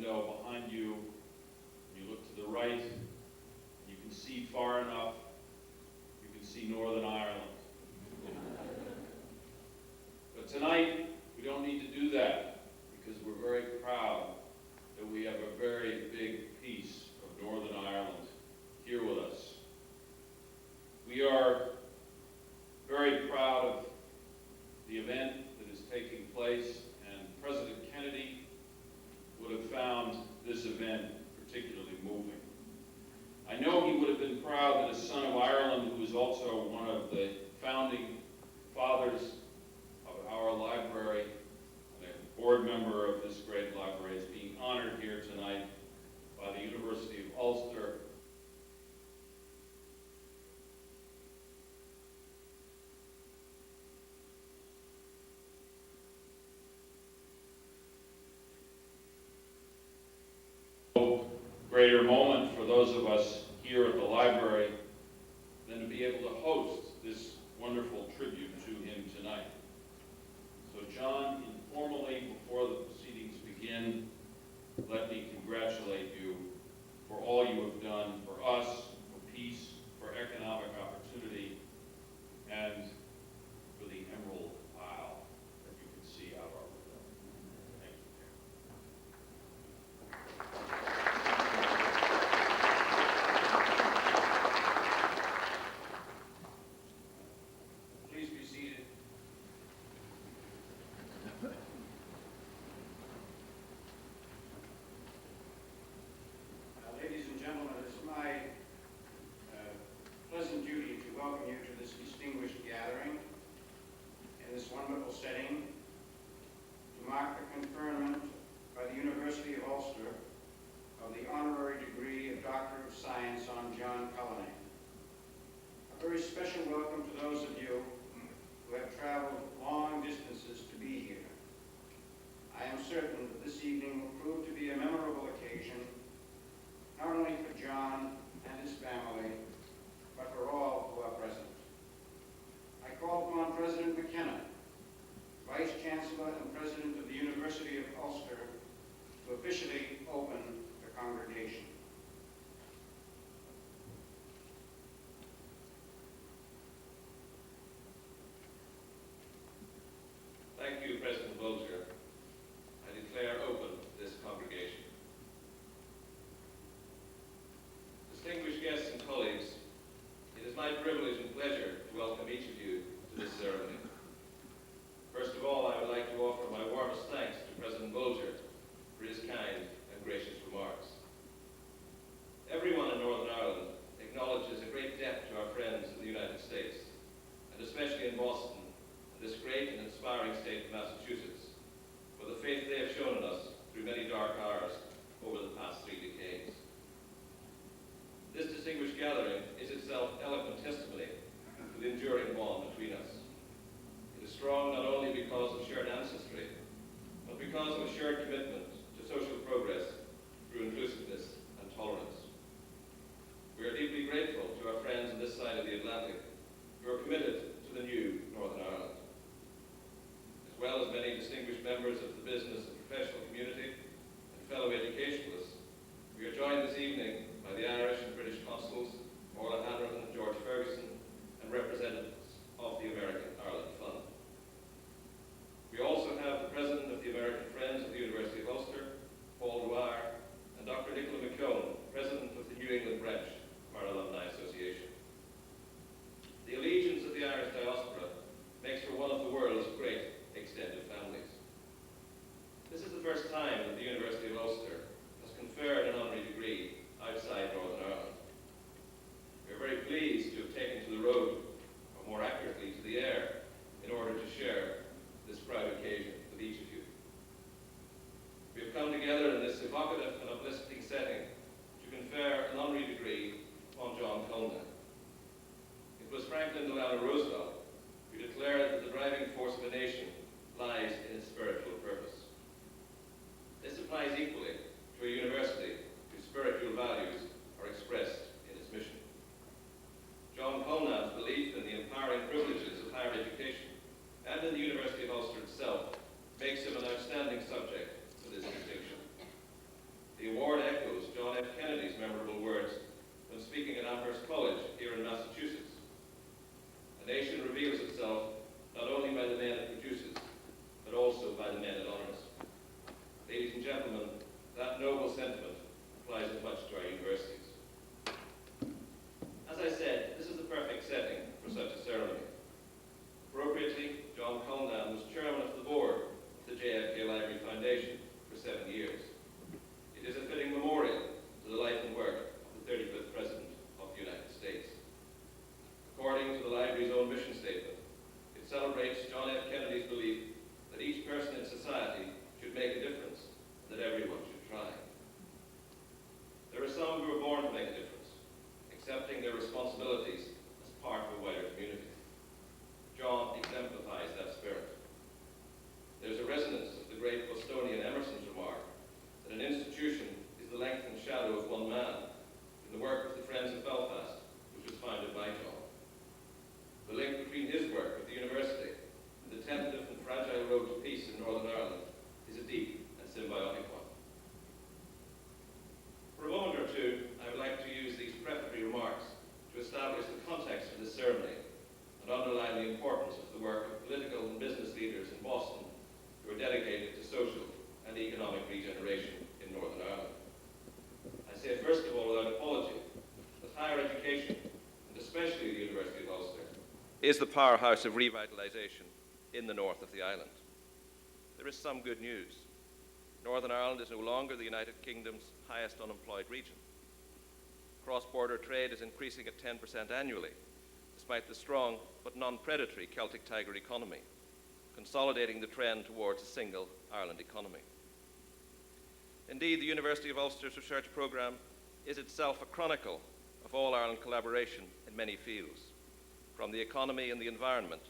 window behind you, you look to the right, and you can see far enough, you can see Northern Ireland. But tonight, we don't need to do that, because we're very proud that we have a very big piece of Northern Ireland here with us. We are very proud of the event that is taking place, and President Kennedy would have found this event particularly moving. I know he would have been proud that a son of Ireland, who is also one of the founding fathers of our library, and a board member of this great library, is being honored here tonight by the University of Ulster. Greater moment for those of us here at the library than to be able to host this wonderful tribute to him tonight. So John, informally, before the proceedings begin, let me congratulate you for all you have done for us, for peace, for economic opportunity, and for the Emerald Isle that you can see out our window. Thank you. Please be seated. Ladies and gentlemen, it is my pleasant duty to welcome you to this distinguished gathering in this wonderful setting to mark the conferment by the University of Ulster of the honorary degree of Doctor of Science on John Cullinane. A very special welcome to those of you who have traveled long distances to be here. I am certain that this evening will prove to be a memorable occasion, not only for John and his family, but for all who are present. I call upon President McKenna, Vice Chancellor and President of the University of Ulster, to officially open the congregation. Thank you, President Bolger. I declare open this congregation. Distinguished guests and colleagues, it is my privilege and pleasure to welcome each of you to this ceremony. First of all, I would like to offer my warmest thanks to President Bolger for his kind and gracious remarks. Everyone in Northern Ireland acknowledges a great debt to our friends in the United States, and especially in Boston, this great and inspiring state of Massachusetts, for the faith they have shown in us through many dark hours over the past 3 decades. This distinguished gathering is itself eloquent testimony to the enduring bond between us. It is strong not only because of shared ancestry, but because of a shared commitment to social progress through inclusiveness and tolerance. We are deeply grateful to our friends on this side of the Atlantic who are committed to the new Northern Ireland, as well as many distinguished members of the business and professional community and fellow educationalists. We are joined this evening by the Irish and British consuls, Orla Hanrahan and George Ferguson, and representatives of the American Ireland Fund. We also have the President of the American Friends of the University of Ulster, Paul Dwyer, and Dr. Nicola McKeown, President of the New England branch of our Alumni Association. The allegiance of the Irish diaspora makes for one of the world's great extended families. This is the first time that the University of Ulster has conferred an honorary degree outside Northern Ireland. We are very pleased to have taken to the road, or more accurately to the air, in order to share this proud occasion with each of you. We have come together in this evocative and uplifting setting to confer an honorary degree upon John Cullinane. It was Franklin Delano Roosevelt who declared that the driving force of a nation lies in its spiritual purpose. This applies equally to a university whose spiritual values are expressed in its mission. John Culliнаne's belief in the empowering privileges of higher education and in the University of Ulster itself makes him an outstanding subject for this distinction. responsibilities as part of a wider community. John exemplifies that spirit. There's a resonance of the great Bostonian Emerson's remark that an institution is the lengthened shadow of one man in the work of the Friends of Belfast, which was founded by John. The link between his work with the university and the tentative and fragile road to peace in Northern Ireland is a deep and symbiotic one. For a moment or two, I would like to use these prefatory remarks to establish the context of this ceremony and underline the importance of the work of political and business leaders in Boston who are dedicated to social and economic regeneration in Northern Ireland. I say first of all without apology that higher education, and especially the University of Ulster, is the powerhouse of revitalisation in the north of the island. There is some good news. Northern Ireland is no longer the United Kingdom's highest unemployed region. Cross-border trade is increasing at 10% annually, despite the strong but non-predatory Celtic Tiger economy, consolidating the trend towards a single Ireland economy. Indeed, the University of Ulster's research programme is itself a chronicle of all-Ireland collaboration in many fields, from the economy and the environment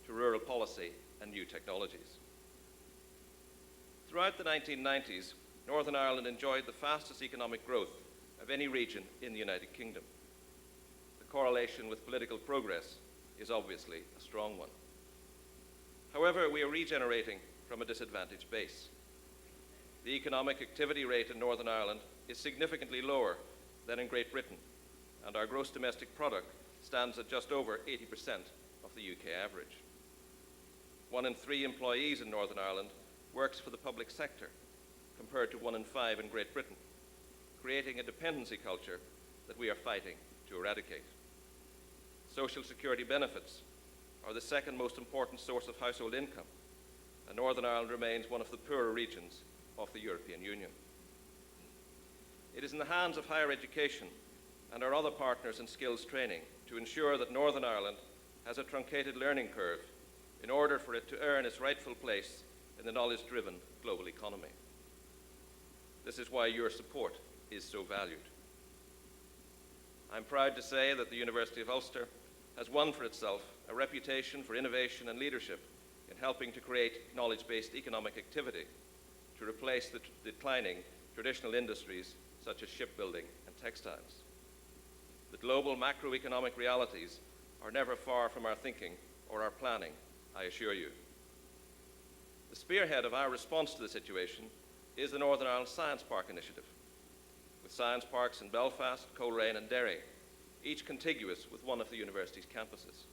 to rural policy and new technologies. Throughout the 1990s, Northern Ireland enjoyed the fastest economic growth of any region in the United Kingdom. The correlation with political progress is obviously a strong one. However, we are regenerating from a disadvantaged base. The economic activity rate in Northern Ireland is significantly lower than in Great Britain, and our gross domestic product stands at just over 80% of the UK average. 1 in 3 employees in Northern Ireland works for the public sector, compared to 1 in 5 in Great Britain, creating a dependency culture that we are fighting to eradicate. Social security benefits are the second most important source of household income, and Northern Ireland remains one of the poorer regions of the European Union. It is in the hands of higher education and our other partners in skills training to ensure that Northern Ireland has a truncated learning curve in order for it to earn its rightful place in the knowledge-driven global economy. This is why your support is so valued. I'm proud to say that the University of Ulster has won for itself a reputation for innovation and leadership in helping to create knowledge-based economic activity to replace the declining traditional industries such as shipbuilding and textiles. The global macroeconomic realities are never far from our thinking or our planning, I assure you. The spearhead of our response to the situation is the Northern Ireland Science Park Initiative, with science parks in Belfast, Cullinane and Derry, each contiguous with one of the university's campuses.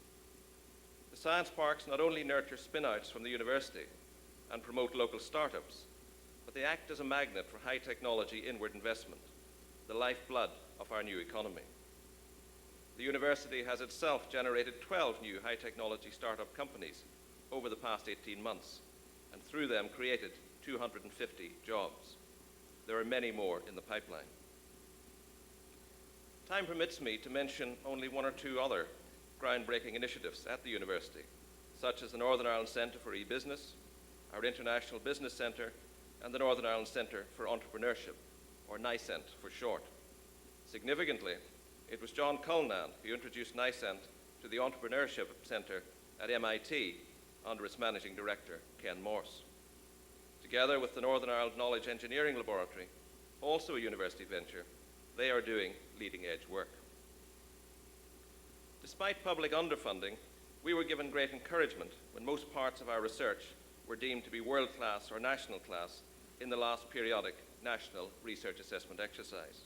The science parks not only nurture spin-outs from the university and promote local startups, but they act as a magnet for high technology inward investment, the lifeblood of our new economy. The university has itself generated 12 new high technology startup companies over the past 18 months, and through them created 250 jobs. There are many more in the pipeline. Time permits me to mention only 1 or 2 other groundbreaking initiatives at the university, such as the Northern Ireland Centre for E-Business, our International Business Centre, and the Northern Ireland Centre for Entrepreneurship, or NICENT for short. Significantly, it was John Cullinane who introduced NICENT to the Entrepreneurship Centre at MIT under its managing director, Ken Morse. Together with the Northern Ireland Knowledge Engineering Laboratory, also a university venture, they are doing leading-edge work. Despite public underfunding, we were given great encouragement when most parts of our research were deemed to be world-class or national class in the last periodic National Research Assessment exercise.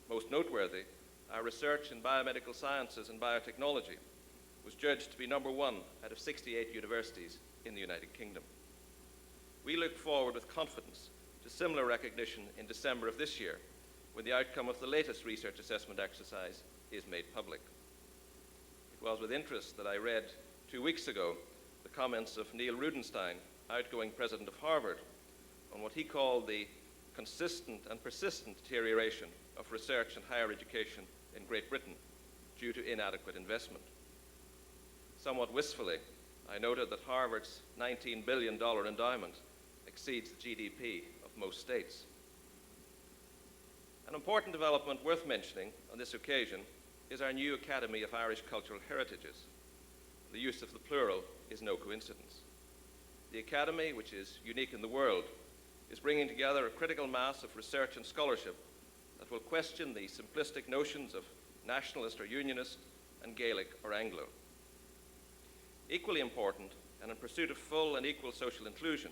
Most noteworthy, our research in biomedical sciences and biotechnology was judged to be number 1 out of 68 universities in the United Kingdom. We look forward with confidence to similar recognition in December of this year, when the outcome of the latest research assessment exercise is made public. It was with interest that I read 2 weeks ago the comments of Neil Rudenstein, outgoing president of Harvard, on what he called the consistent and persistent deterioration of research and higher education in Great Britain due to inadequate investment. Somewhat wistfully, I noted that Harvard's $19 billion endowment exceeds the GDP of most states. An important development worth mentioning on this occasion is our new Academy of Irish Cultural Heritages. The use of the plural is no coincidence. The Academy, which is unique in the world, is bringing together a critical mass of research and scholarship that will question the simplistic notions of nationalist or unionist and Gaelic or Anglo. Equally important, and in pursuit of full and equal social inclusion,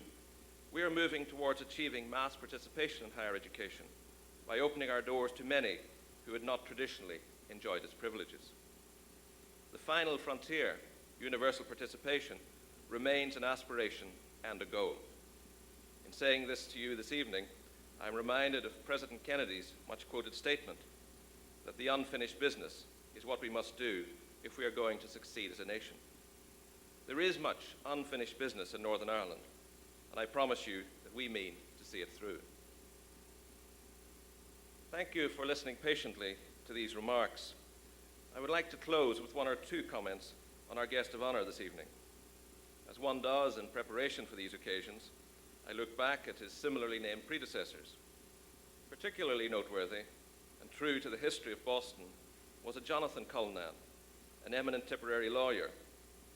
we are moving towards achieving mass participation in higher education by opening our doors to many who had not traditionally enjoyed its privileges. The final frontier, universal participation, remains an aspiration and a goal. In saying this to you this evening, I'm reminded of President Kennedy's much-quoted statement that the unfinished business is what we must do if we are going to succeed as a nation. There is much unfinished business in Northern Ireland, and I promise you that we mean to see it through. Thank you for listening patiently to these remarks. I would like to close with one or two comments on our guest of honor this evening. As one does in preparation for these occasions, I look back at his similarly named predecessors. Particularly noteworthy and true to the history of Boston was a Jonathan Cullinane, an eminent Tipperary lawyer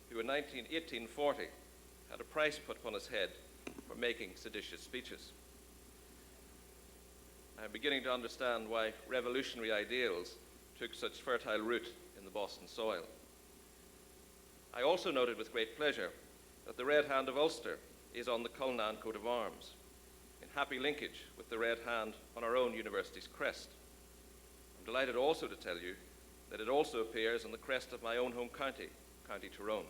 who in 1840 had a price put upon his head for making seditious speeches. I'm beginning to understand why revolutionary ideals took such fertile root in the Boston soil. I also noted with great pleasure that the Red Hand of Ulster is on the Cullinane coat of arms, in happy linkage with the red hand on our own university's crest. I'm delighted also to tell you that it also appears on the crest of my own home county, County Tyrone.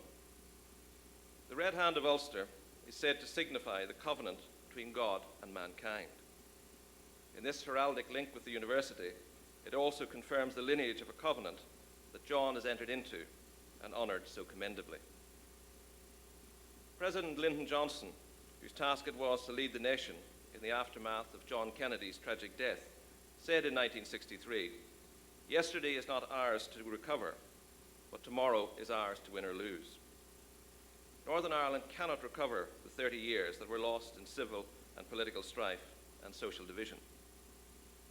The Red Hand of Ulster is said to signify the covenant between God and mankind. In this heraldic link with the university, it also confirms the lineage of a covenant that John has entered into and honoured so commendably. President Lyndon Johnson, whose task it was to lead the nation in the aftermath of John Kennedy's tragic death, said in 1963, "Yesterday is not ours to recover, but tomorrow is ours to win or lose." Northern Ireland cannot recover the 30 years that were lost in civil and political strife and social division.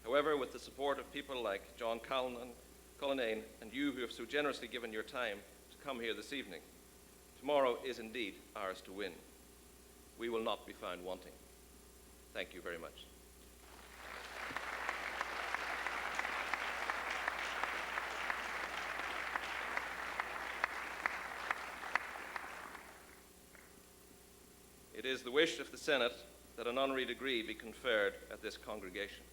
However, with the support of people like John Cullinane and you who have so generously given your time to come here this evening, tomorrow is indeed ours to win. We will not be found wanting. Thank you very much. It is the wish of the Senate that an honorary degree be conferred at this congregation.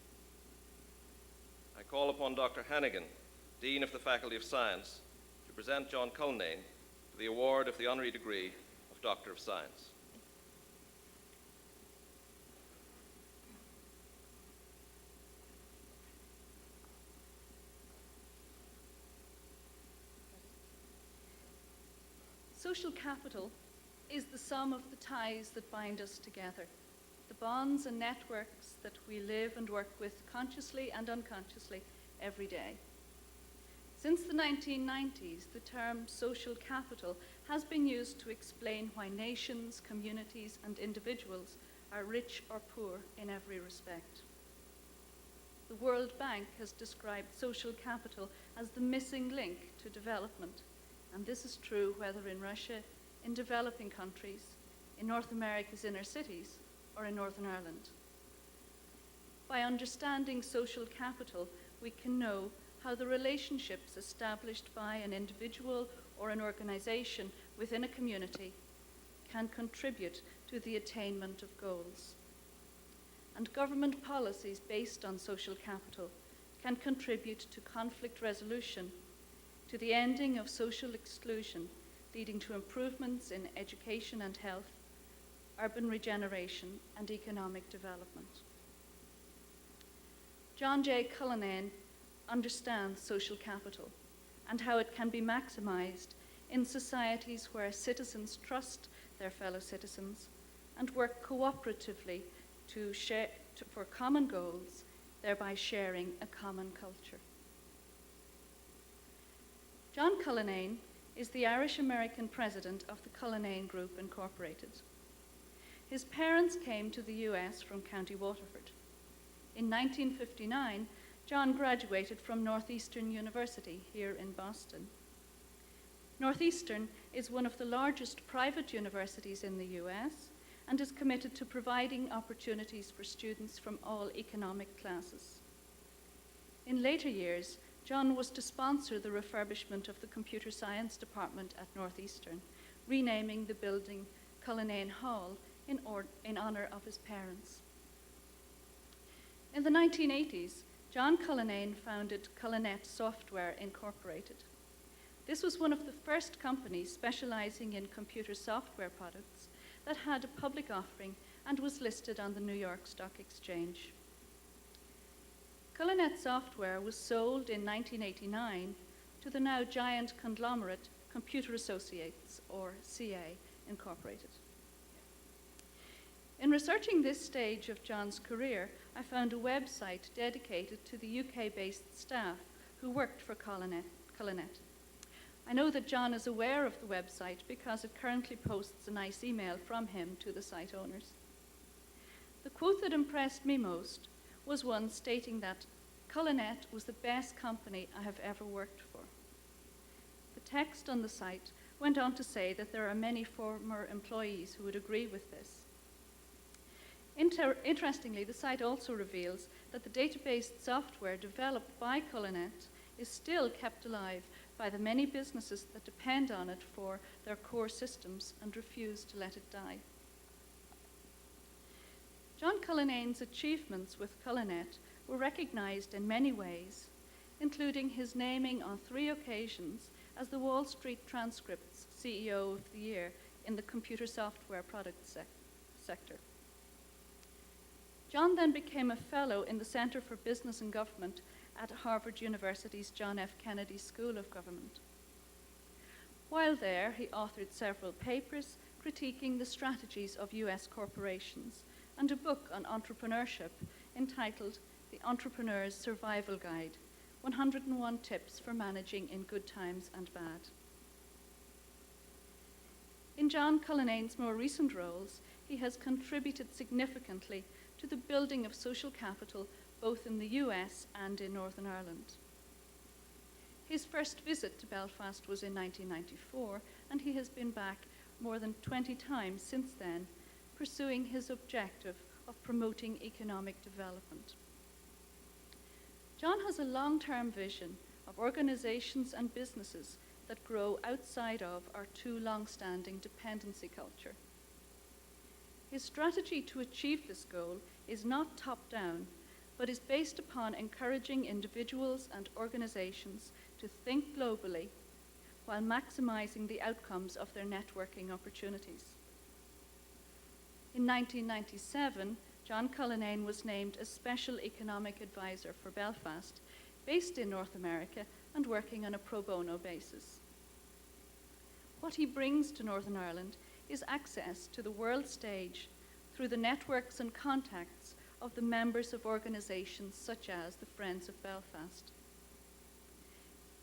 I call upon Dr. Hannigan, Dean of the Faculty of Science, to present John Cullinane with the award of the honorary degree of Doctor of Science. Social capital is the sum of the ties that bind us together, the bonds and networks that we live and work with consciously and unconsciously every day. Since the 1990s, the term social capital has been used to explain why nations, communities, and individuals are rich or poor in every respect. The World Bank has described social capital as the missing link to development, and this is true whether in Russia, in developing countries, in North America's inner cities, or in Northern Ireland. By understanding social capital, we can know how the relationships established by an individual or an organization within a community can contribute to the attainment of goals. And government policies based on social capital can contribute to conflict resolution, to the ending of social exclusion, leading to improvements in education and health, urban regeneration, and economic development. John J. Cullinane understands social capital and how it can be maximized in societies where citizens trust their fellow citizens and work cooperatively for common goals, thereby sharing a common culture. John Cullinane is the Irish-American president of the Cullinane Group, Incorporated. His parents came to the US from County Waterford. In 1959, John graduated from Northeastern University here in Boston. Northeastern is one of the largest private universities in the US and is committed to providing opportunities for students from all economic classes. In later years, John was to sponsor the refurbishment of the computer science department at Northeastern, renaming the building Cullinane Hall in honor of his parents. In the 1980s, John Cullinane founded Cullinane Software Incorporated. This was one of the first companies specializing in computer software products that had a public offering and was listed on the New York Stock Exchange. Cullinane Software was sold in 1989 to the now giant conglomerate Computer Associates, or CA, Incorporated. In researching this stage of John's career, I found a website dedicated to the UK-based staff who worked for Cullinane. I know that John is aware of the website because it currently posts a nice email from him to the site owners. The quote that impressed me most was one stating that Cullinane was the best company I have ever worked for. The text on the site went on to say that there are many former employees who would agree with this. Interestingly, the site also reveals that the database software developed by Cullinane is still kept alive by the many businesses that depend on it for their core systems and refuse to let it die. John Cullinane's achievements with Cullinane were recognized in many ways, including his naming on 3 occasions as the Wall Street Transcript's CEO of the Year in the computer software products sector. John then became a fellow in the Center for Business and Government at Harvard University's John F. Kennedy School of Government. While there, he authored several papers critiquing the strategies of US corporations and a book on entrepreneurship entitled The Entrepreneur's Survival Guide, 101 Tips for Managing in Good Times and Bad. In John Cullinane's more recent roles, he has contributed significantly to the building of social capital both in the US and in Northern Ireland. His first visit to Belfast was in 1994, and he has been back more than 20 times since then, pursuing his objective of promoting economic development. John has a long-term vision of organizations and businesses that grow outside of our too long-standing dependency culture. His strategy to achieve this goal is not top-down, but is based upon encouraging individuals and organizations to think globally while maximizing the outcomes of their networking opportunities. In 1997, John Cullinane was named a Special Economic Advisor for Belfast, based in North America and working on a pro bono basis. What he brings to Northern Ireland is access to the world stage through the networks and contacts of the members of organizations such as the Friends of Belfast.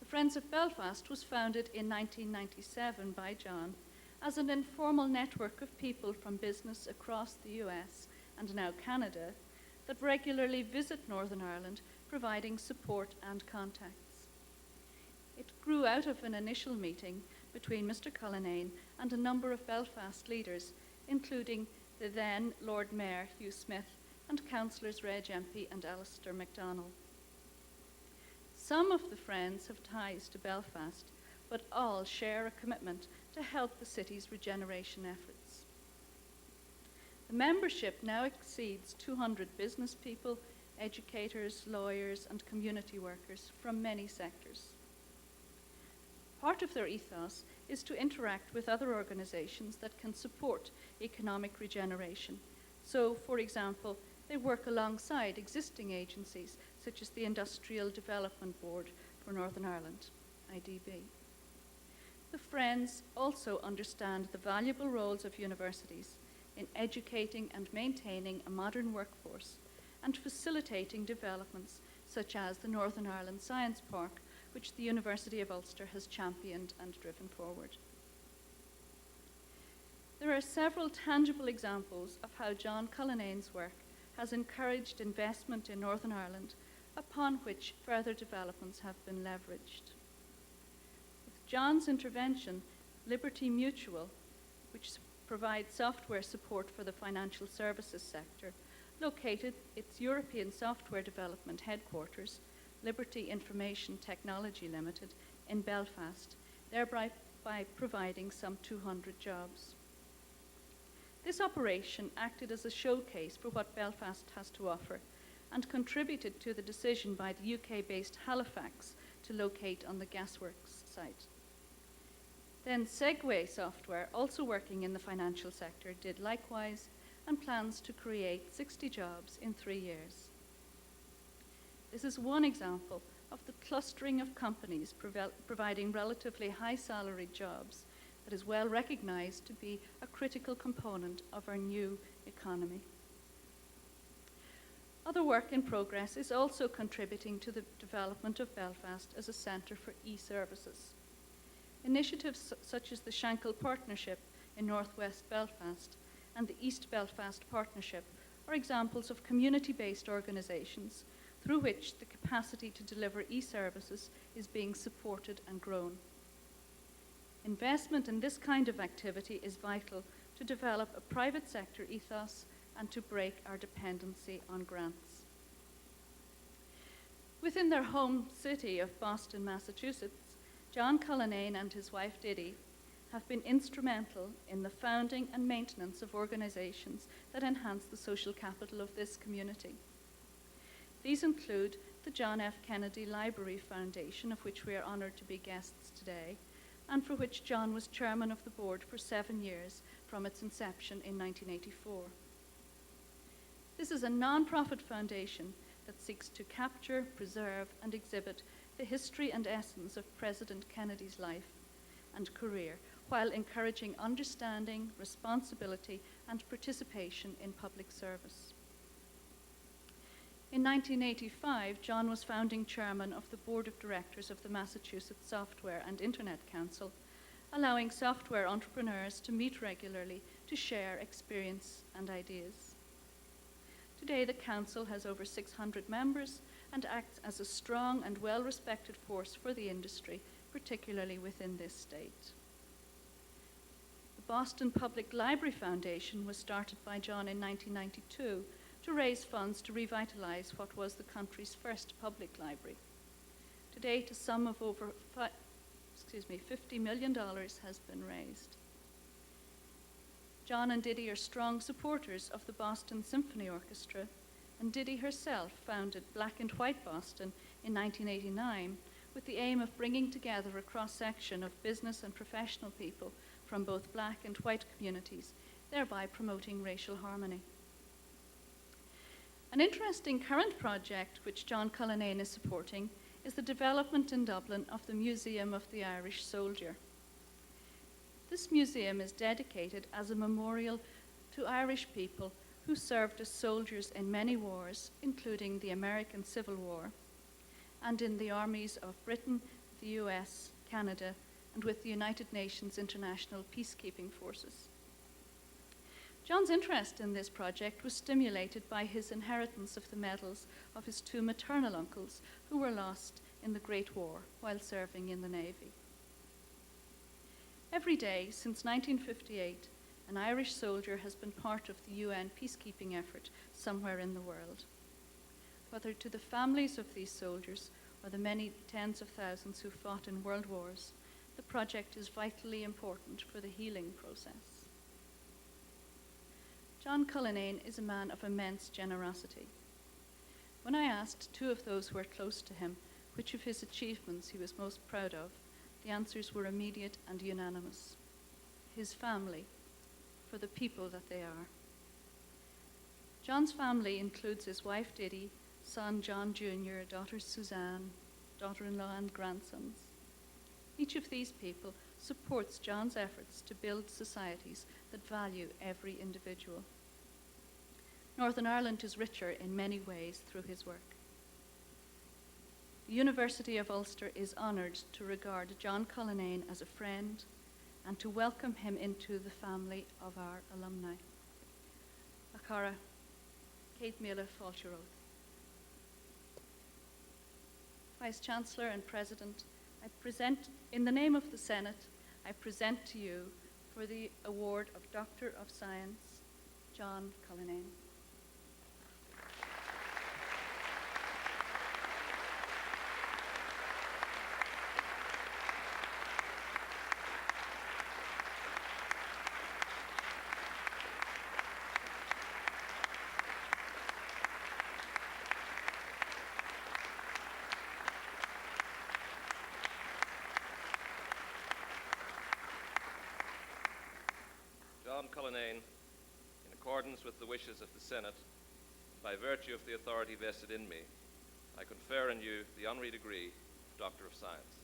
The Friends of Belfast was founded in 1997 by John as an informal network of people from business across the US and now Canada that regularly visit Northern Ireland, providing support and contacts. It grew out of an initial meeting between Mr. Cullinane and a number of Belfast leaders, including the then Lord Mayor Hugh Smith and councillors Reg Empey and Alistair MacDonald. Some of the Friends have ties to Belfast, but all share a commitment to help the city's regeneration efforts. The membership now exceeds 200 business people, educators, lawyers, and community workers from many sectors. Part of their ethos is to interact with other organizations that can support economic regeneration. So, for example, they work alongside existing agencies such as the Industrial Development Board for Northern Ireland, IDB. The Friends also understand the valuable roles of universities in educating and maintaining a modern workforce and facilitating developments such as the Northern Ireland Science Park, which the University of Ulster has championed and driven forward. There are several tangible examples of how John Cullinane's work has encouraged investment in Northern Ireland upon which further developments have been leveraged. With John's intervention, Liberty Mutual, which provides software support for the financial services sector, located its European software development headquarters, Liberty Information Technology Limited, in Belfast, thereby providing some 200 jobs. This operation acted as a showcase for what Belfast has to offer and contributed to the decision by the UK-based Halifax to locate on the Gasworks site. Then Segway Software, also working in the financial sector, did likewise and plans to create 60 jobs in 3 years. This is one example of the clustering of companies providing relatively high-salaried jobs that is well recognized to be a critical component of our new economy. Other work in progress is also contributing to the development of Belfast as a centre for e-services. Initiatives such as the Shankill Partnership in northwest Belfast and the East Belfast Partnership are examples of community-based organisations through which the capacity to deliver e-services is being supported and grown. Investment in this kind of activity is vital to develop a private sector ethos and to break our dependency on grants. Within their home city of Boston, Massachusetts, John Cullinane and his wife Diddy have been instrumental in the founding and maintenance of organisations that enhance the social capital of this community. These include the John F. Kennedy Library Foundation, of which we are honoured to be guests today, and for which John was chairman of the board for 7 years from its inception in 1984. This is a non-profit foundation that seeks to capture, preserve, and exhibit the history and essence of President Kennedy's life and career, while encouraging understanding, responsibility, and participation in public service. In 1985, John was founding chairman of the board of directors of the Massachusetts Software and Internet Council, allowing software entrepreneurs to meet regularly to share experience and ideas. Today, the council has over 600 members and acts as a strong and well-respected force for the industry, particularly within this state. The Boston Public Library Foundation was started by John in 1992 to raise funds to revitalize what was the country's first public library. To date, a sum of over $50 million has been raised. John and Diddy are strong supporters of the Boston Symphony Orchestra, and Diddy herself founded Black and White Boston in 1989 with the aim of bringing together a cross-section of business and professional people from both black and white communities, thereby promoting racial harmony. An interesting current project which John Cullinane is supporting is the development in Dublin of the Museum of the Irish Soldier. This museum is dedicated as a memorial to Irish people who served as soldiers in many wars, including the American Civil War, and in the armies of Britain, the US, Canada, and with the United Nations International Peacekeeping Forces. John's interest in this project was stimulated by his inheritance of the medals of his 2 maternal uncles who were lost in the Great War while serving in the Navy. Every day since 1958, an Irish soldier has been part of the UN peacekeeping effort somewhere in the world. Whether to the families of these soldiers or the many tens of thousands who fought in world wars, the project is vitally important for the healing process. John Cullinane is a man of immense generosity. When I asked 2 of those who were close to him which of his achievements he was most proud of, the answers were immediate and unanimous. His family, for the people that they are. John's family includes his wife Diddy, son John Jr., daughter Suzanne, daughter-in-law and grandsons. Each of these people supports John's efforts to build societies that value every individual. Northern Ireland is richer in many ways through his work. The University of Ulster is honoured to regard John Cullinane as a friend and to welcome him into the family of our alumni. Akara, Kate Miller Falcheroth. Vice-Chancellor and President, I present, in the name of the Senate, I present to you for the award of Doctor of Science, John Cullinane. John Cullinane, in accordance with the wishes of the Senate, by virtue of the authority vested in me, I confer on you the honorary degree of Doctor of Science.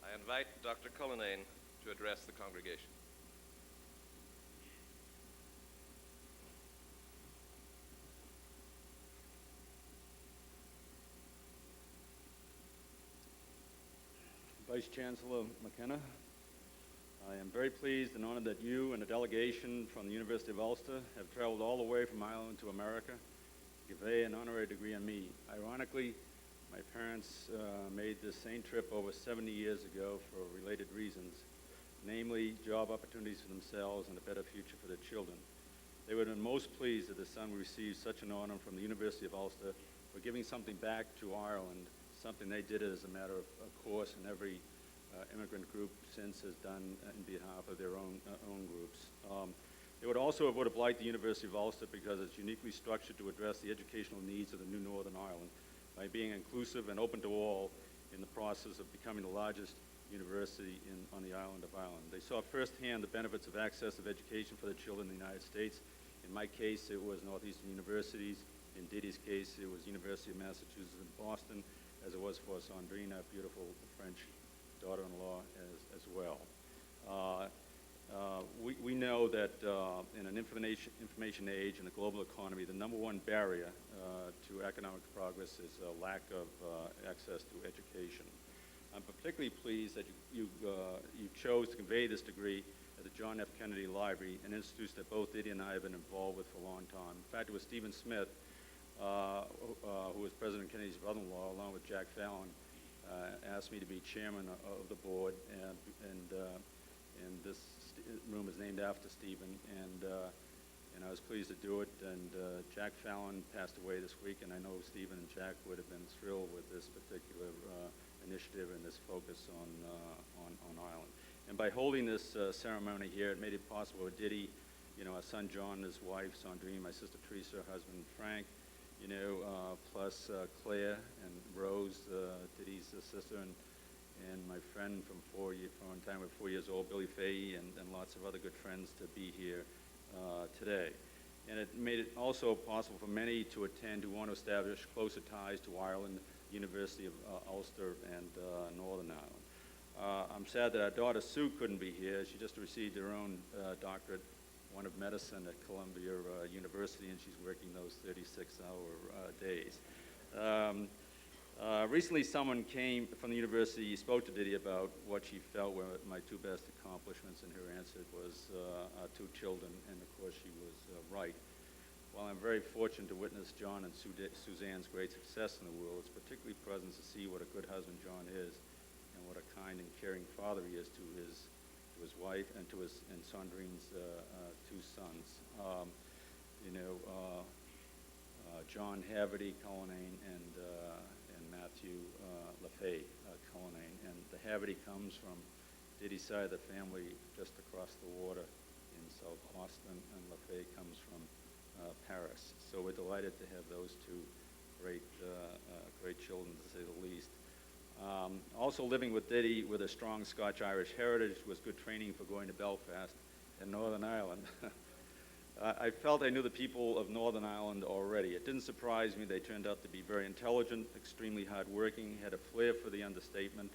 I invite Dr. Cullinane to address the congregation. Vice Chancellor McKenna, I am very pleased and honored that you and a delegation from the University of Ulster have traveled all the way from Ireland to America to convey an honorary degree on me. Ironically, my parents made this same trip over 70 years ago for related reasons, namely job opportunities for themselves and a better future for their children. They would have been most pleased that their son received such an honor from the University of Ulster for giving something back to Ireland, something they did as a matter of course, and every immigrant group since has done in behalf of their own groups. They would also have liked the University of Ulster because it's uniquely structured to address the educational needs of the new Northern Ireland by being inclusive and open to all in the process of becoming the largest university on the island of Ireland. They saw firsthand the benefits of access of education for their children in the United States. In my case, it was Northeastern universities. In Didi's case, it was University of Massachusetts in Boston, as it was for Sandrine, our beautiful French daughter-in-law, as well. We know that in an information age and a global economy, the number one barrier to economic progress is a lack of access to education. I'm particularly pleased that you chose to convey this degree at the John F. Kennedy Library, an institution that both Didi and I have been involved with for a long time. In fact, it was Stephen Smith, who was President Kennedy's brother-in-law, along with Jack Fallon, asked me to be chairman of the board, and this room is named after Stephen, and I was pleased to do it. And Jack Fallon passed away this week, and I know Stephen and Jack would have been thrilled with this particular initiative and this focus on Ireland. And by holding this ceremony here, it made it possible for Didi, our son John, his wife Sandrine, my sister Teresa, her husband Frank, plus Claire and Rose, Didi's sister, and my friend from one time with 4 years old, Billy Fahey, and lots of other good friends to be here today. And it made it also possible for many to attend who want to establish closer ties to Ireland, University of Ulster, and Northern Ireland. I'm sad that our daughter Sue couldn't be here. She just received her own doctorate, one of medicine at Columbia University, and she's working those 36-hour days. Recently, someone came from the university, spoke to Didi about what she felt were my two best accomplishments, and her answer was our two children, and of course she was right. While I'm very fortunate to witness John and Suzanne's great success in the world, it's particularly pleasant to see what a good husband John is, and what a kind and caring father he is to his wife and to Sandrine's two sons. John Haverty Cullinane and Matthew LaFay Cullinane. And the Haverty comes from Didi's side of the family just across the water in South Boston, and LaFay comes from Paris. So we're delighted to have those two great children, to say the least. Also living with Didi with a strong Scotch-Irish heritage was good training for going to Belfast in Northern Ireland. I felt I knew the people of Northern Ireland already. It didn't surprise me. They turned out to be very intelligent, extremely hardworking, had a flair for the understatement,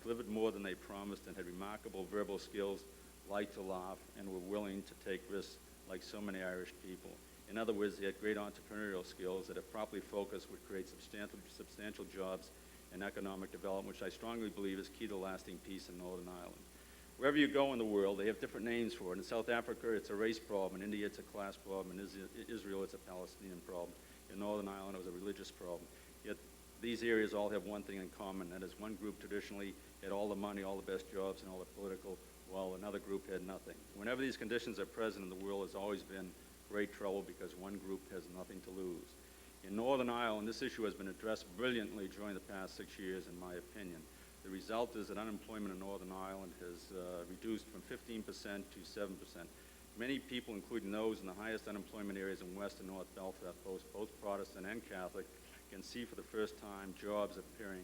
delivered more than they promised, and had remarkable verbal skills, liked to laugh, and were willing to take risks like so many Irish people. In other words, they had great entrepreneurial skills that, if properly focused, would create substantial jobs and economic development, which I strongly believe is key to lasting peace in Northern Ireland. Wherever you go in the world, they have different names for it. In South Africa, it's a race problem. In India, it's a class problem. In Israel, it's a Palestinian problem. In Northern Ireland, it was a religious problem. Yet these areas all have one thing in common, that is, one group traditionally had all the money, all the best jobs, and all the political, while another group had nothing. Whenever these conditions are present in the world, there's always been great trouble because one group has nothing to lose. In Northern Ireland, this issue has been addressed brilliantly during the past 6 years, in my opinion. The result is that unemployment in Northern Ireland has reduced from 15% to 7%. Many people, including those in the highest unemployment areas in West and North Belfast, both Protestant and Catholic, can see for the first time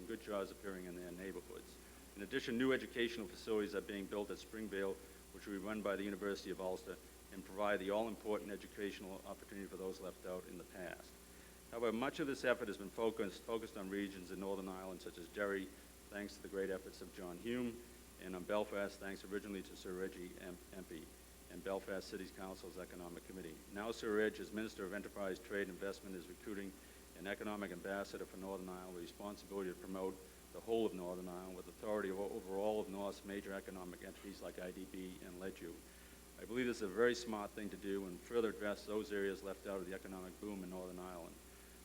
good jobs appearing in their neighborhoods. In addition, new educational facilities are being built at Springvale, which will be run by the University of Ulster, and provide the all-important educational opportunity for those left out in the past. However, much of this effort has been focused on regions in Northern Ireland, such as Derry, thanks to the great efforts of John Hume, and on Belfast, thanks originally to Sir Reggie MP and Belfast City Council's Economic Committee. Now Sir Reg, as Minister of Enterprise, Trade and Investment, is recruiting an economic ambassador for Northern Ireland with responsibility to promote the whole of Northern Ireland with authority over all of North's major economic entities like IDB and LEDU. I believe this is a very smart thing to do and further address those areas left out of the economic boom in Northern Ireland.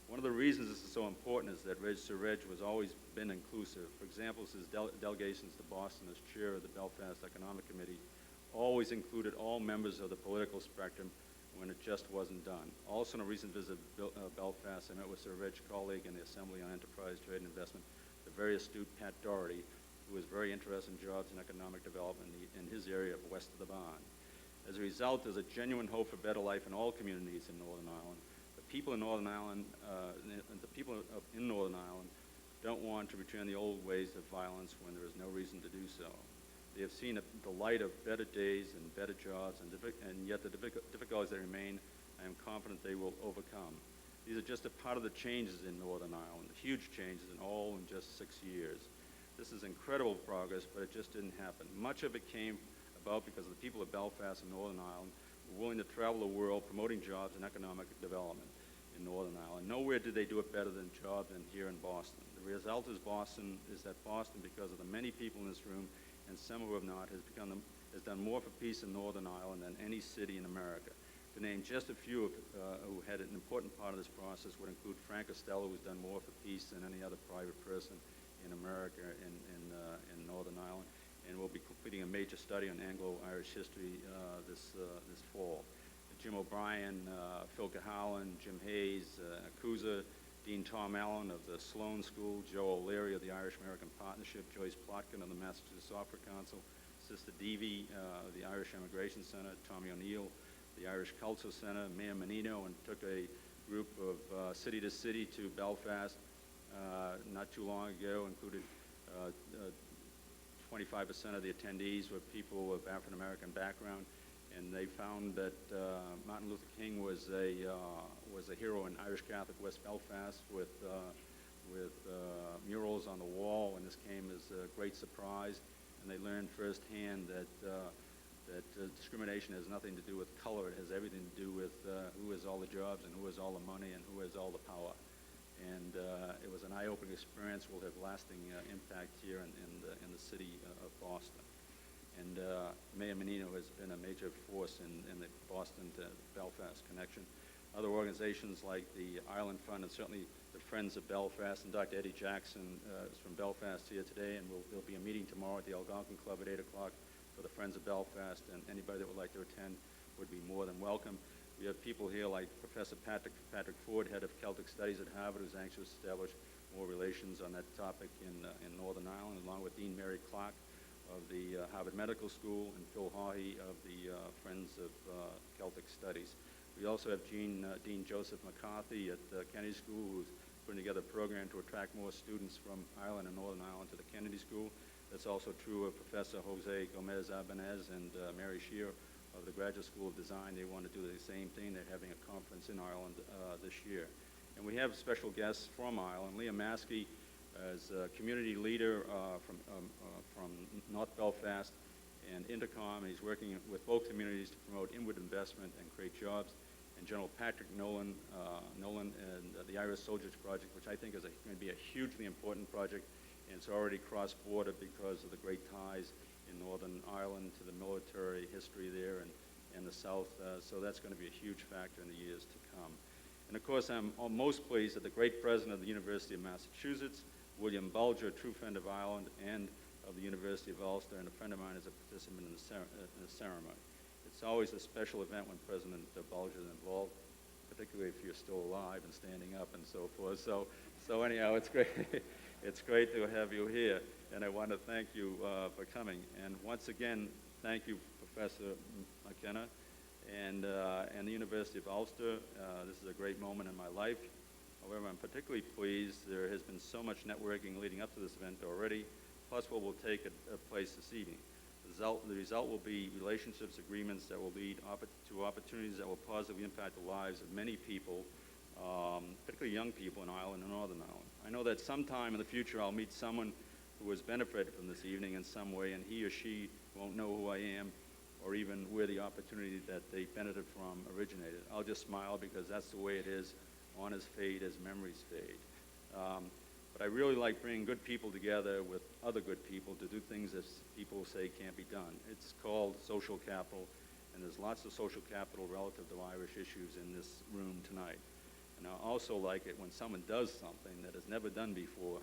One of the reasons this is so important is that Sir Reg has always been inclusive. For example, his delegations to Boston as chair of the Belfast Economic Committee always included all members of the political spectrum when it just wasn't done. Also, in a recent visit to Belfast, I met with Sir Reg's colleague in the Assembly on Enterprise, Trade and Investment, the very astute Pat Doherty, who is very interested in jobs and economic development in his area of west of the Barn. As a result, there's a genuine hope for better life in all communities in Northern Ireland. The people in Northern Ireland, don't want to return the old ways of violence when there is no reason to do so. They have seen the light of better days and better jobs, and yet the difficulties that remain, I am confident they will overcome. These are just a part of the changes in Northern Ireland, the huge changes in just 6 years. This is incredible progress, but it just didn't happen. Much of it came about because the people of Belfast and Northern Ireland were willing to travel the world promoting jobs and economic development in Northern Ireland. Nowhere did they do it better than here in Boston. The result is that Boston, because of the many people in this room, and some who have not, has done more for peace in Northern Ireland than any city in America. To name just a few who had an important part of this process would include Frank Costello, who's done more for peace than any other private person in America in Northern Ireland, and will be completing a major study on Anglo-Irish history this fall. Jim O'Brien, Phil Cahalan, Jim Hayes, Akuza, Dean Tom Allen of the Sloan School, Joe O'Leary of the Irish-American Partnership, Joyce Plotkin of the Massachusetts Opera Council, Sister Devi of the Irish Immigration Center, Tommy O'Neill, the Irish Cultural Center, Mayor Menino, and took a group of city to city to Belfast not too long ago, included 25% of the attendees were people of African-American background, and they found that Martin Luther King was a hero in Irish Catholic West Belfast with murals on the wall, and this came as a great surprise. And they learned firsthand that discrimination has nothing to do with color. It has everything to do with who has all the jobs and who has all the money and who has all the power. And it was an eye-opening experience. Will have lasting impact here in the city of Boston. And Mayor Menino has been a major force in the Boston to Belfast connection. Other organizations like the Ireland Fund and certainly the Friends of Belfast, and Dr. Eddie Jackson is from Belfast here today, and there'll be a meeting tomorrow at the Algonquin Club at 8 o'clock for the Friends of Belfast, and anybody that would like to attend would be more than welcome. We have people here like Professor Patrick Ford, head of Celtic Studies at Harvard, who's anxious to establish more relations on that topic in Northern Ireland, along with Dean Mary Clark of the Harvard Medical School and Phil Haughey of the Friends of Celtic Studies. We also have Dean Joseph McCarthy at Kennedy School, who's putting together a program to attract more students from Ireland and Northern Ireland to the Kennedy School. That's also true of Professor Jose Gomez Abanez and Mary Shear, of the Graduate School of Design. They want to do the same thing. They're having a conference in Ireland this year. And we have special guests from Ireland. Liam Maskey is a community leader from North Belfast and Intercom. He's working with both communities to promote inward investment and create jobs. And General Patrick Nolan and the Irish Soldiers Project, which I think is going to be a hugely important project, and it's already cross-border because of the great ties in Northern Ireland to the military history there and the South. So that's going to be a huge factor in the years to come. And of course, I'm most pleased that the great president of the University of Massachusetts, William Bulger, a true friend of Ireland and of the University of Ulster, and a friend of mine, is a participant in the ceremony. It's always a special event when President Bulger is involved, particularly if you're still alive and standing up and so forth. So anyhow, it's great. It's great to have you here, and I want to thank you for coming. And once again, thank you, Professor McKenna, and the University of Ulster. This is a great moment in my life. However, I'm particularly pleased there has been so much networking leading up to this event already, plus what will take place this evening. The result will be relationships, agreements that will lead to opportunities that will positively impact the lives of many people, particularly young people in Ireland and Northern Ireland. I know that sometime in the future I'll meet someone who has benefited from this evening in some way, and he or she won't know who I am or even where the opportunity that they benefited from originated. I'll just smile because that's the way it is. Honors fade as memories fade. But I really like bringing good people together with other good people to do things that people say can't be done. It's called social capital, and there's lots of social capital relative to Irish issues in this room tonight. And I also like it when someone does something that is never done before,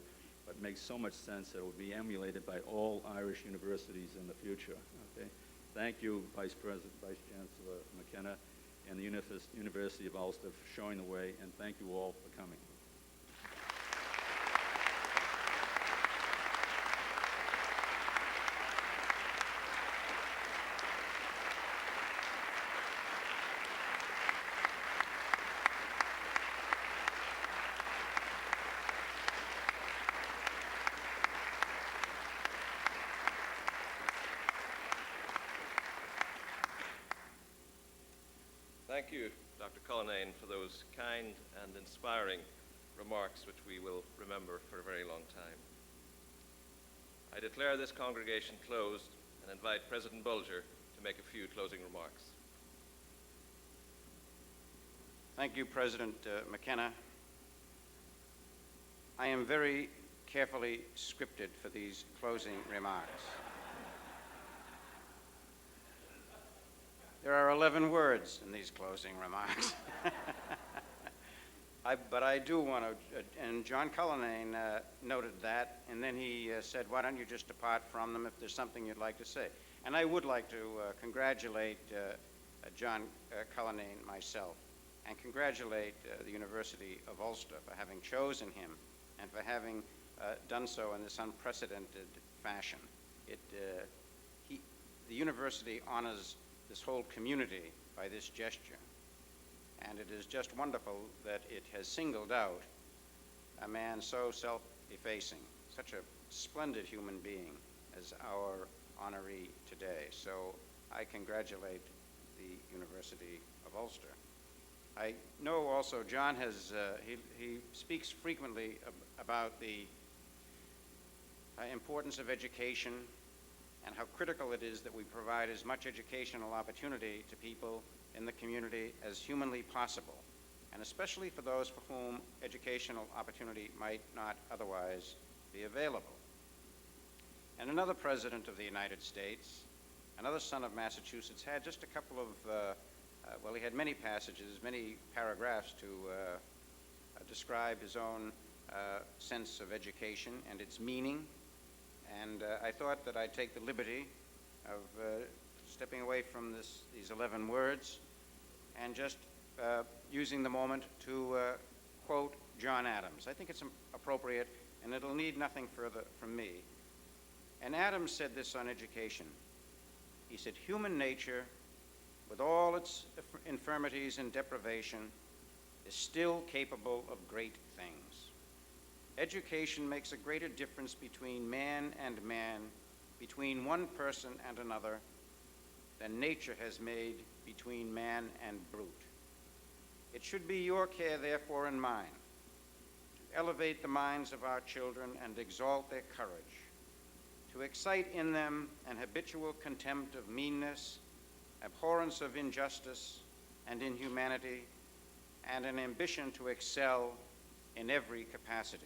but makes so much sense that it will be emulated by all Irish universities in the future. Okay? Thank you, Vice Chancellor McKenna, and the University of Ulster for showing the way, and thank you all for coming. Thank you, Dr. Cullinane, for those kind and inspiring remarks which we will remember for a very long time. I declare this congregation closed and invite President Bulger to make a few closing remarks. Thank you, President McKenna. I am very carefully scripted for these closing remarks. There are 11 words in these closing remarks. But I do want to, and John Cullinane noted that, and then he said, why don't you just depart from them if there's something you'd like to say? And I would like to congratulate John Cullinane myself, and congratulate the University of Ulster for having chosen him and for having done so in this unprecedented fashion. The university honors this whole community by this gesture. And it is just wonderful that it has singled out a man so self-effacing, such a splendid human being as our honoree today. So I congratulate the University of Ulster. I know also John has, he speaks frequently about the importance of education and how critical it is that we provide as much educational opportunity to people in the community as humanly possible, and especially for those for whom educational opportunity might not otherwise be available. And another president of the United States, another son of Massachusetts, had just a couple of, well, he had many passages, many paragraphs to describe his own sense of education and its meaning. And I thought that I'd take the liberty of stepping away from these 11 words and just using the moment to quote John Adams. I think it's appropriate, and it'll need nothing further from me. And Adams said this on education. He said, human nature, with all its infirmities and deprivation, is still capable of great things. Education makes a greater difference between man and man, between one person and another, than nature has made between man and brute. It should be your care, therefore, and mine, to elevate the minds of our children and exalt their courage, to excite in them an habitual contempt of meanness, abhorrence of injustice and inhumanity, and an ambition to excel in every capacity,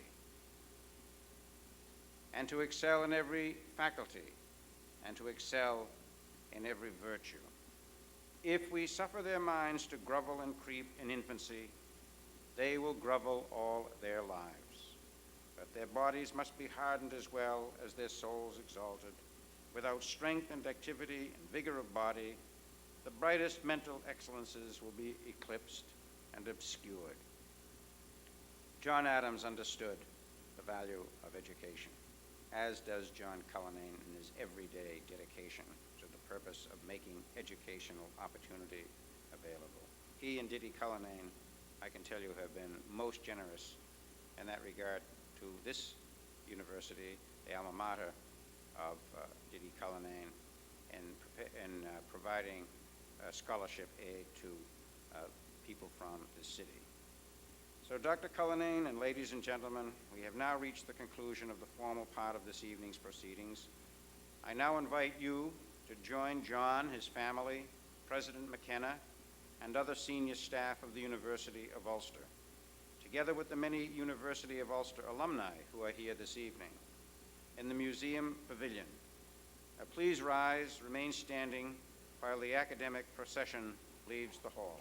and to excel in every faculty, and to excel in every virtue. If we suffer their minds to grovel and creep in infancy, they will grovel all their lives. But their bodies must be hardened as well as their souls exalted. Without strength and activity and vigor of body, the brightest mental excellences will be eclipsed and obscured. John Adams understood the value of education, as does John Cullinane in his everyday dedication to the purpose of making educational opportunity available. He and Diddy Cullinane, I can tell you, have been most generous in that regard to this university, the alma mater of Diddy Cullinane, in providing scholarship aid to people from the city. So, Dr. Cullinane and ladies and gentlemen, we have now reached the conclusion of the formal part of this evening's proceedings. I now invite you to join John, his family, President McKenna, and other senior staff of the University of Ulster, together with the many University of Ulster alumni who are here this evening, in the museum pavilion. Please rise, remain standing while the academic procession leaves the hall.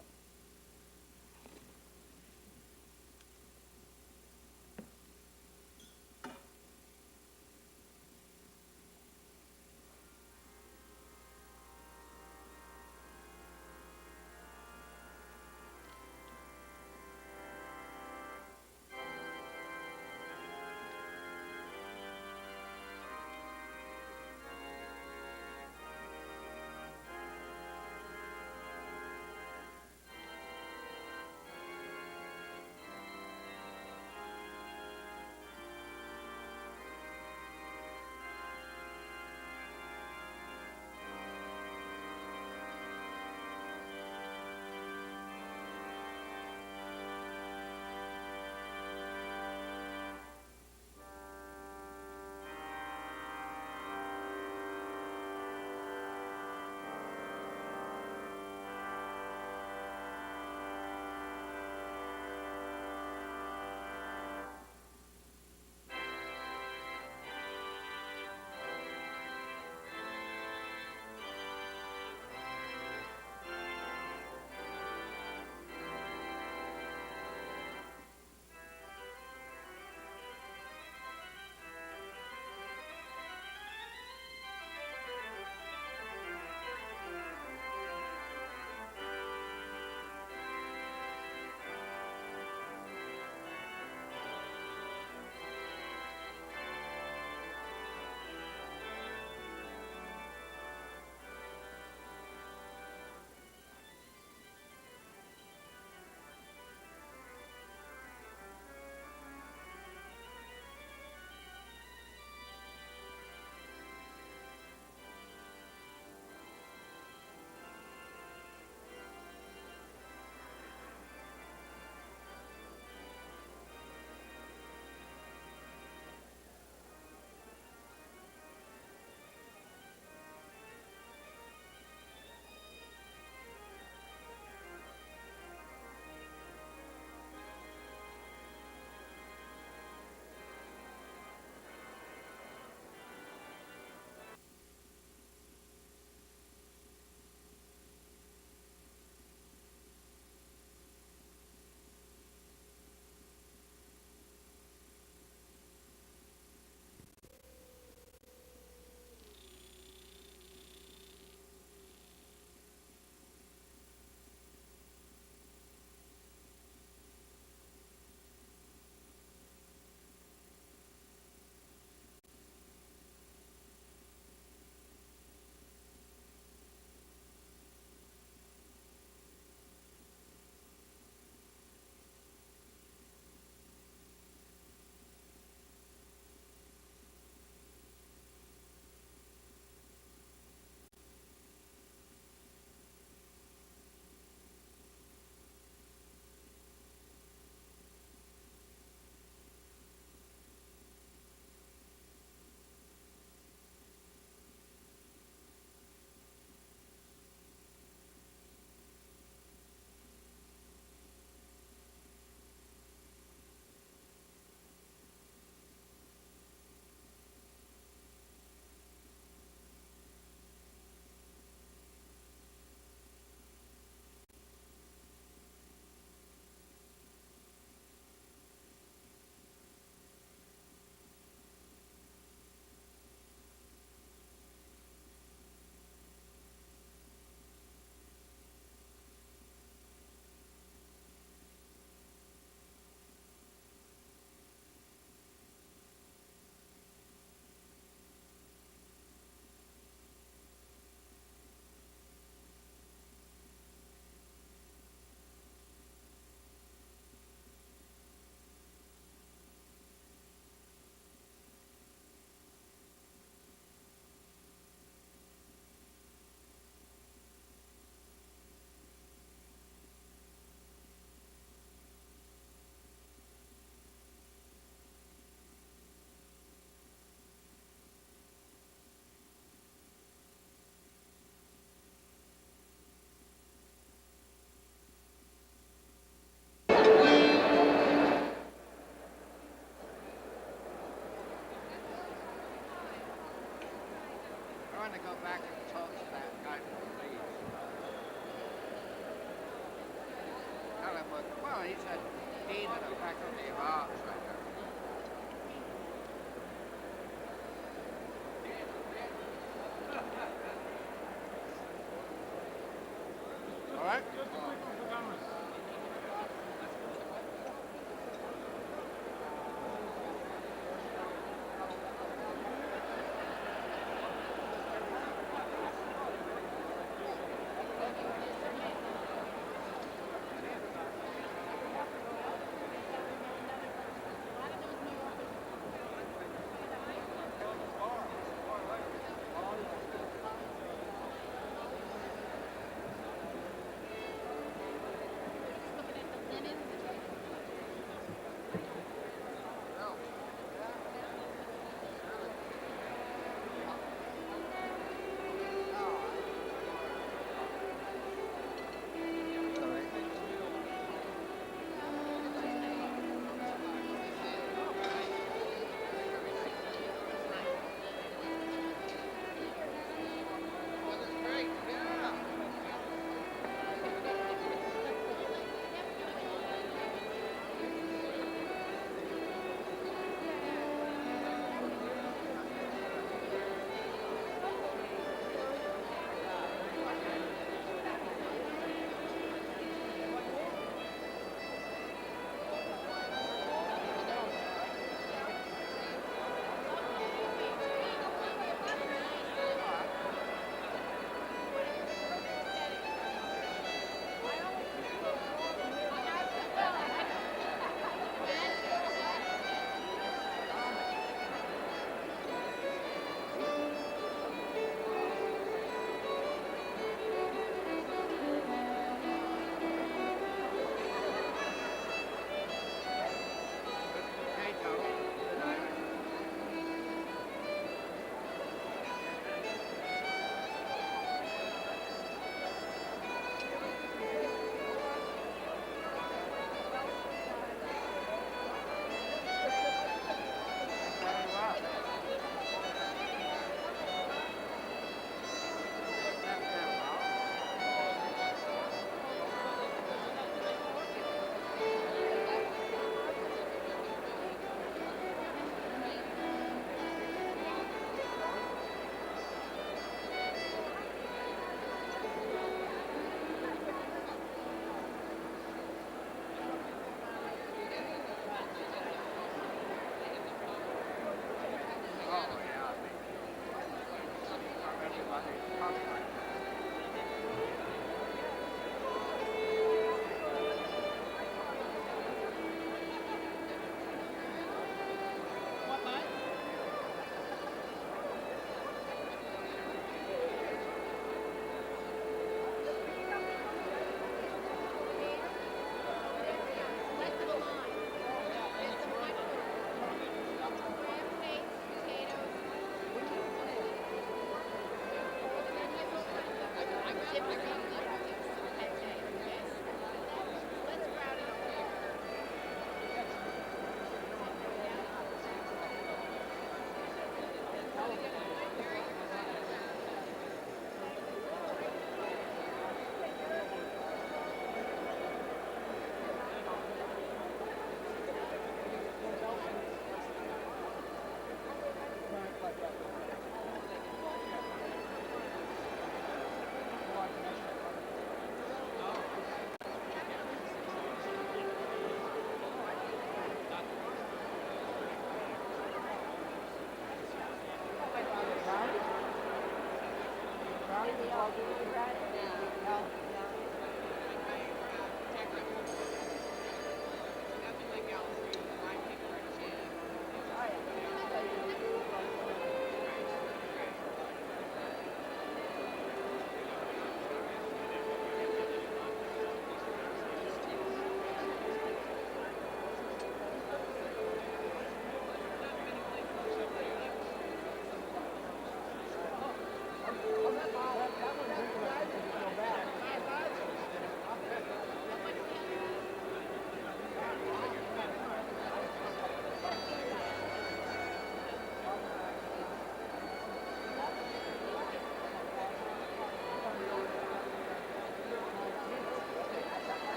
All right?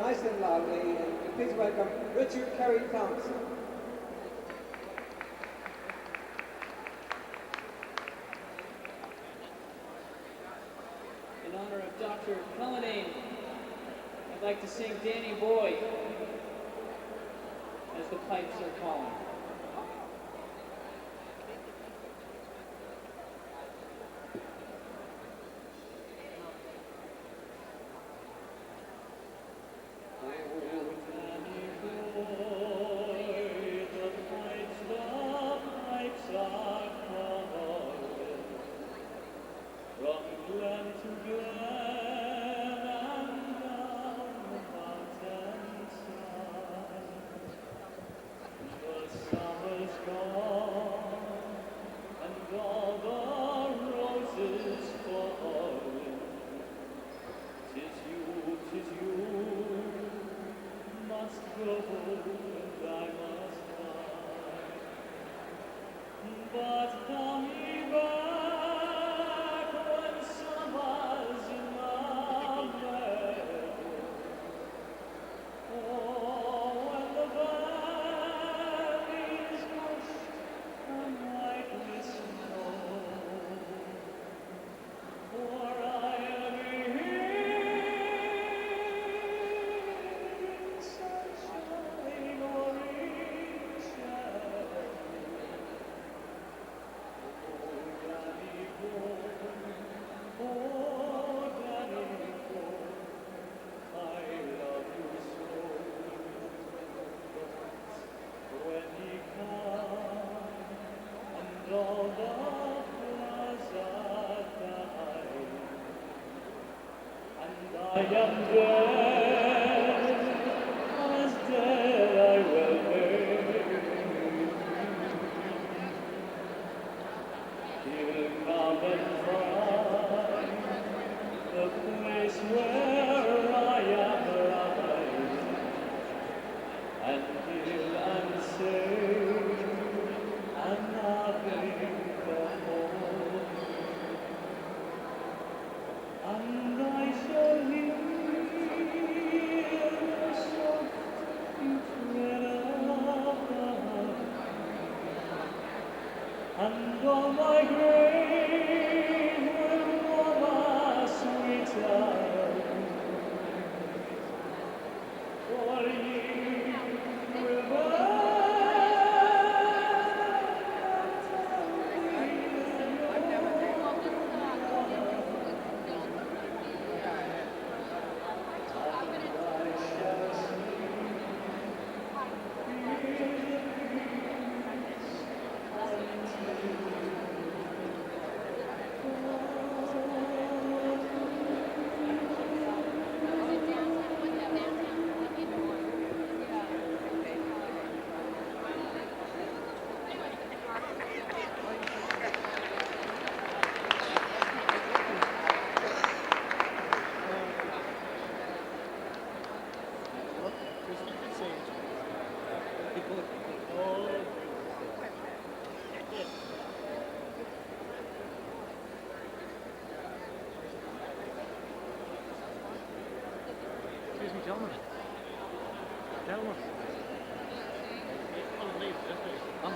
Nice and loudly, and please welcome Richard Kerry Thompson. In honor of Dr. Cullinane, I'd like to sing Danny Boy as the pipes are calling. I am dead, as dead I will be. He will come and find the place where I am lying, and heal and save, and nothing but home. And I shall hear the soft tread of the hand, and on my grave will warm a sweet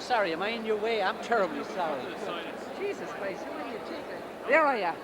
sorry. Am I in your way? I'm terribly sorry. Jesus Christ, who are you taking? There I am.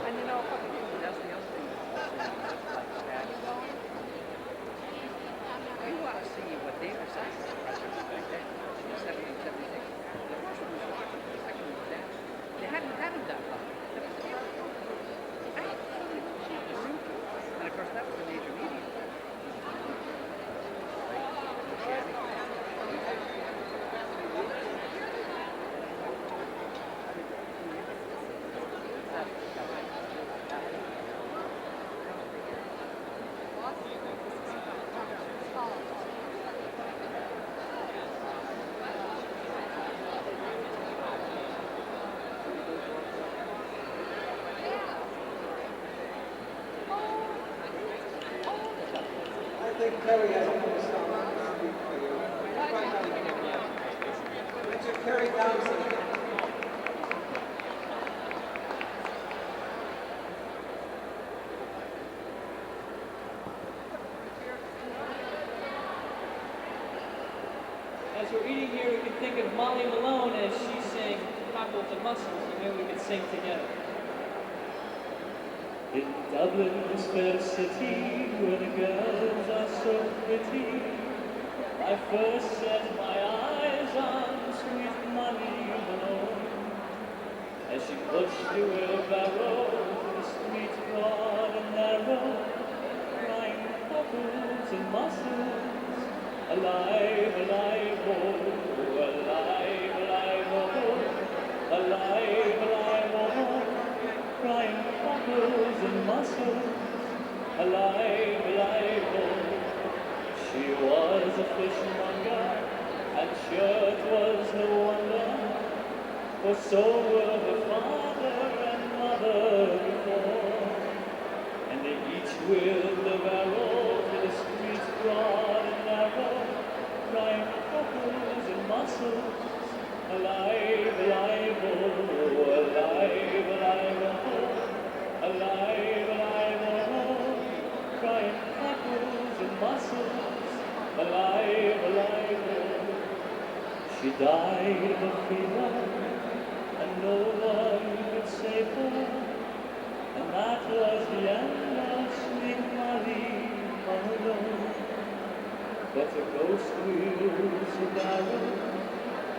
And you know, that's the other thing. We want to see what they were saying back then, 1776. The first one was Washington, the second one was that. They hadn't had it that long. And of course, that was the major media. I think Terry has another song to speak for you. Richard Kerry Downsend. As we're eating here, we can think of Molly Malone as she sang Cockles and Mussels, and maybe we could sing together. In Dublin, this fair city, where the girls are so pretty, I first set my eyes on sweet Molly Malone, as she pushed the wheelbarrow to the street broad and narrow, crying cockles and mussels, alive, alive, oh, alive, alive, oh, alive, alive, oh, crying cockles and mussels, alive, alive, oh. She was a fishmonger, and sure it was no wonder, for so were her father and mother before, and they each wheeled the barrow to the streets broad and narrow, crying cockles and mussels, alive, alive, oh, alive, alive, oh, alive, alive, oh, crying cockles and mussels, alive, alive, oh. She died of a fever, and no one could save her, and that was the end of sweet Molly Malone. But a ghost wheels her barrow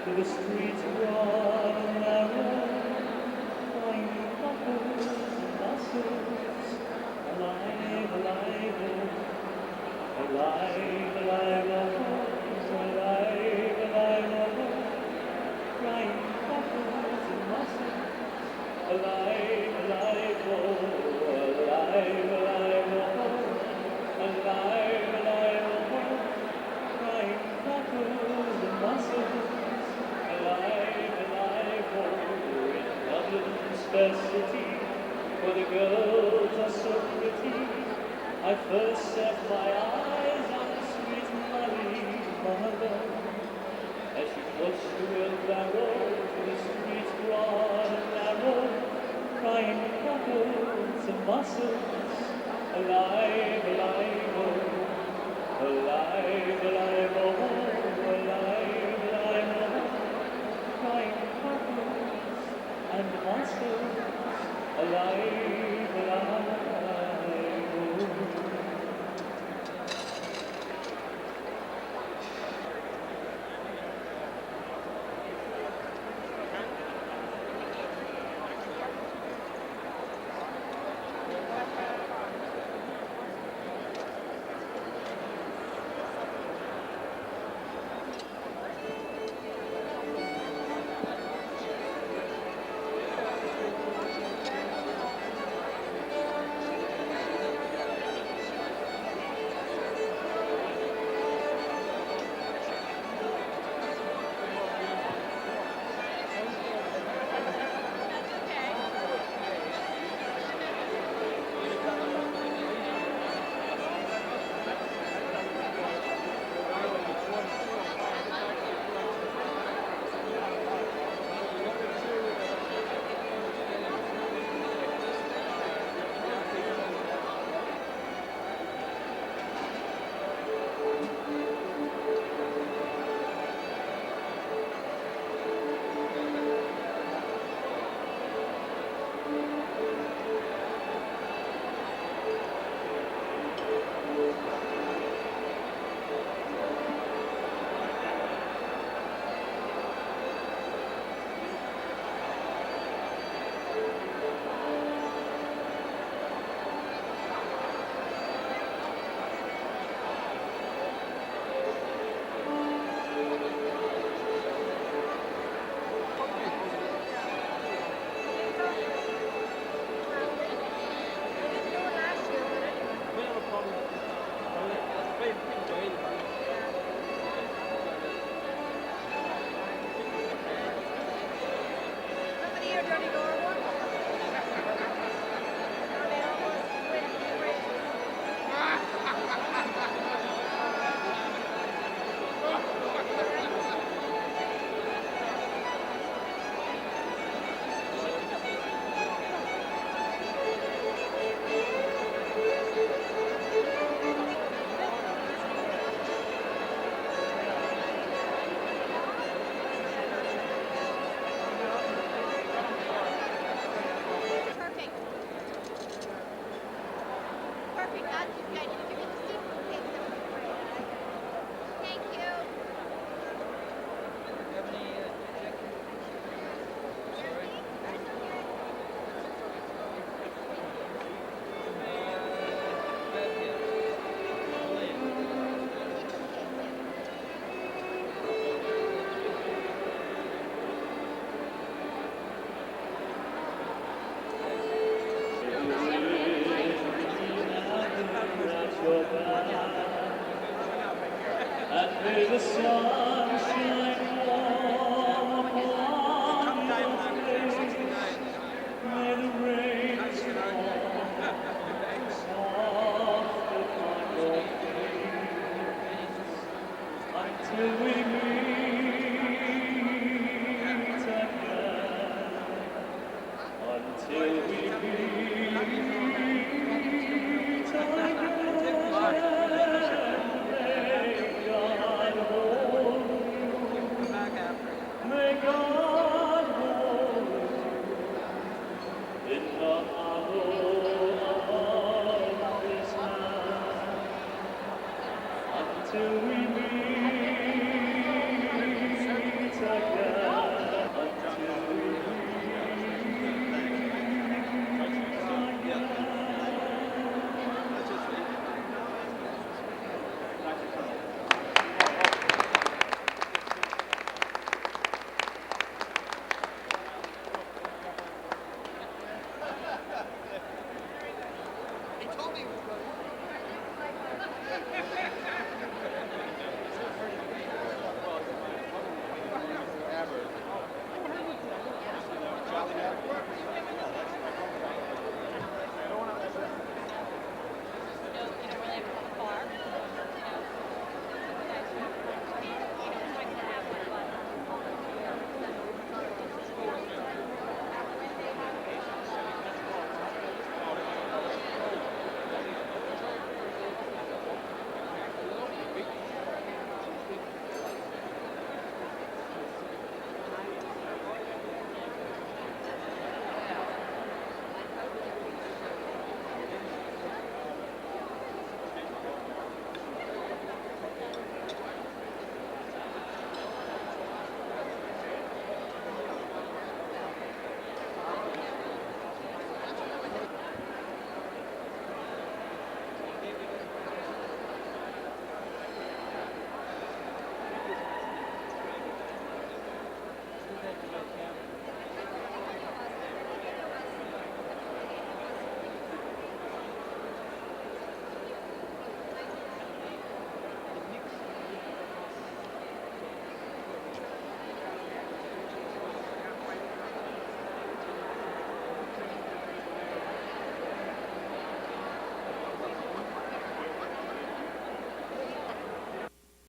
to the streets broad and narrow, crying cockles and mussels, alive, alive, oh, alive, alive, oh, alive, alive, oh, crying cockles and mussels, alive, alive, oh, alive, alive, oh, alive, alive, oh, crying cockles and mussels, alive, alive, oh, in Dublin's fair city, where the girls are so pretty, I first set my eyes on sweet Molly Malone, as she pushed the wheelbarrow to the streets broad and narrow, crying cockles and mussels, alive, alive, oh, alive, alive, oh, alive, alive, oh, crying cockles and mussels, alive, alive, oh. And may the sun shine warm upon your face. May the rain fall soft upon your face. Until we meet again. Until we meet again. May God hold you in the hollow of His hand until we